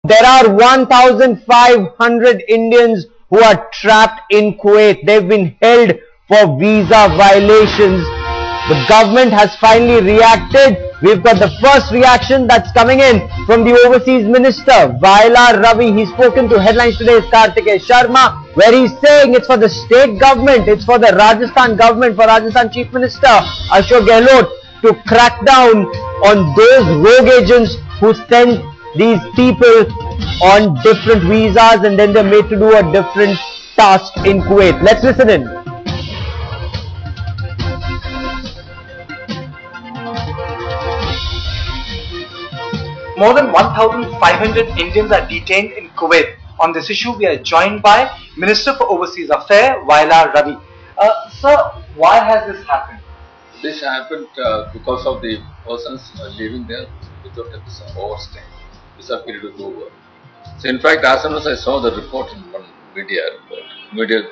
There are 1,500 Indians who are trapped in Kuwait. They've been held for visa violations. The government has finally reacted. We've got the first reaction that's coming in from the Overseas Minister, Ravi. He's spoken to Headlines Today's Kartikeya Sharma, where he's saying it's for the state government, it's for the Rajasthan government, for Rajasthan Chief Minister Ashok Gehlot to crack down on those rogue agents who send these people on different visas and then they're made to do a different task in Kuwait. Let's listen in. More than 1,500 Indians are detained in Kuwait. On this issue, we are joined by Minister for Overseas Affairs, Ravi. Sir, why has this happened? This happened because of the persons living there without a visa overstay. Visa period is over. So, in fact, as soon as I saw the report in one media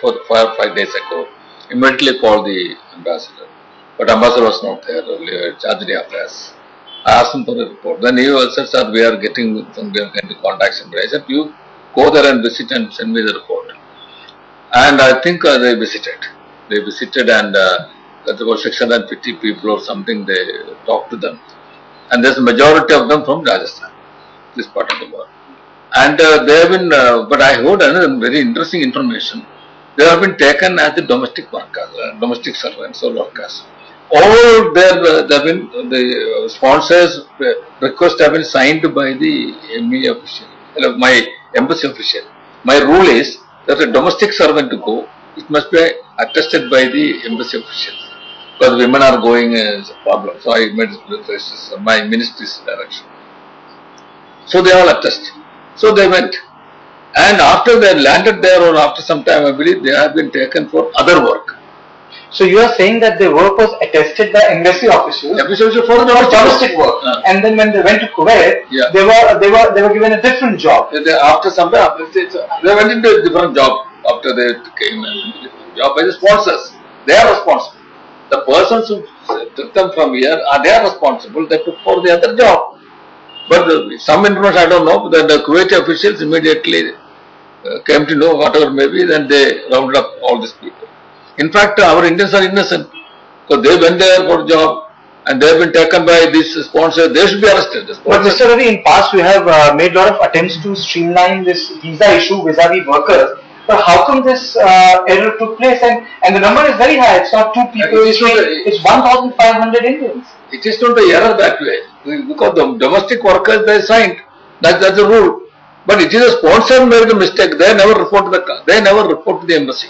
for 4 or 5 days ago, immediately called the ambassador. But ambassador was not there, Chadri Affairs. I asked him for a report. Then he also said, we are getting some kind of contacts. I said, you go there and visit and send me the report. And I think they visited. They visited and that's about 650 people or something, they talked to them. And there's a majority of them from Rajasthan, this part of the world. And they have been, but I heard another very interesting information. They have been taken as the domestic workers, domestic servants or workers. All the sponsors' requests have been signed by the ME official, my embassy official. My rule is that a domestic servant to go, it must be attested by the embassy official. Because women are going is a problem. So I made my ministry's direction. So they all attest. So they went. And after they landed there or after some time, I believe they have been taken for other work. So you are saying that the work was attested by embassy officials for domestic work, and then when they went to Kuwait, they were given a different job. After some time, they went into a different job after they came and different job by the sponsors. They are responsible. The persons who took them from here they are responsible. They took for the other job. But some information I don't know. Then the Kuwaiti officials immediately came to know whatever may be. Then they rounded up all these people. In fact, our Indians are innocent because they went there for a job and they have been taken by this sponsor. They should be arrested. But Mr. Ravi, in past we have made a lot of attempts to streamline this visa issue vis-a-vis workers. But how come this error took place? And the number is very high. It's not 2 people. It's 1,500 Indians. It is not an error that way because the domestic workers they signed. That's the rule. But it is a sponsor who made the mistake. They never report to the embassy.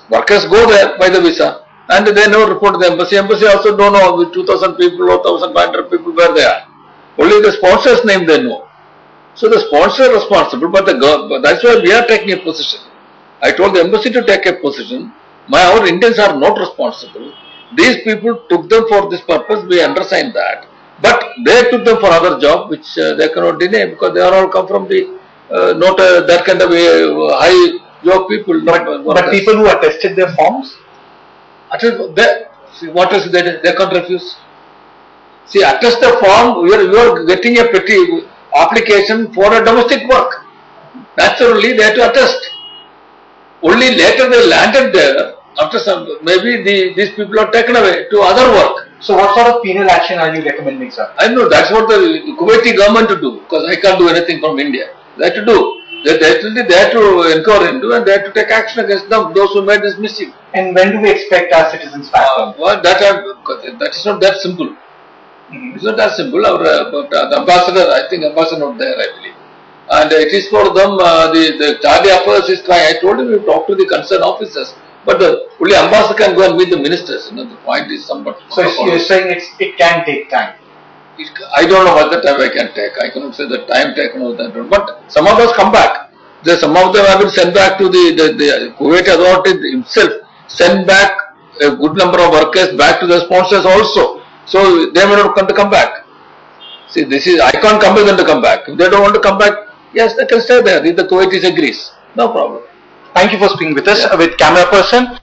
Workers go there by the visa and they never report to the embassy. Embassy also don't know with 2,000 people or 1,500 people where they are. Only the sponsor's name they know. So the sponsor is responsible, but that's why we are taking a position. I told the embassy to take a position. Our Indians are not responsible. These people took them for this purpose. We understand that, but they took them for other job, which they cannot deny because they are all come from the not that kind of high job people. But people who attested their forms, what is they can't refuse. See, attest the form. You are getting a petty application for a domestic work. Naturally, they have to attest. Only later they landed there. After some, maybe these people are taken away to other work. So, what sort of penal action are you recommending, sir? I know that's what the Kuwaiti government to do because I can't do anything from India. They have to do. They have to inquire into and they have to take action against them, those who made this mischief. And when do we expect our citizens back? Well, that is not that simple. It's not that simple. But the ambassador, I think ambassador not there, I believe. And it is for them, the Charlie Affairs is trying. I told him to talk to the concerned officers. But only ambassador can go and meet the ministers. The point is somewhat. So you're saying it can take time? I don't know what the time I can take. I cannot say the time taken or that. But some of us come back. Some of them have been sent back to the Kuwait authority himself. Send back a good number of workers back to the sponsors also. So they may not want to come back. See, I can't compel them to come back. If they don't want to come back, yes, they can stay there. If the Kuwaitis agrees, no problem. Thank you for speaking with us, with camera person.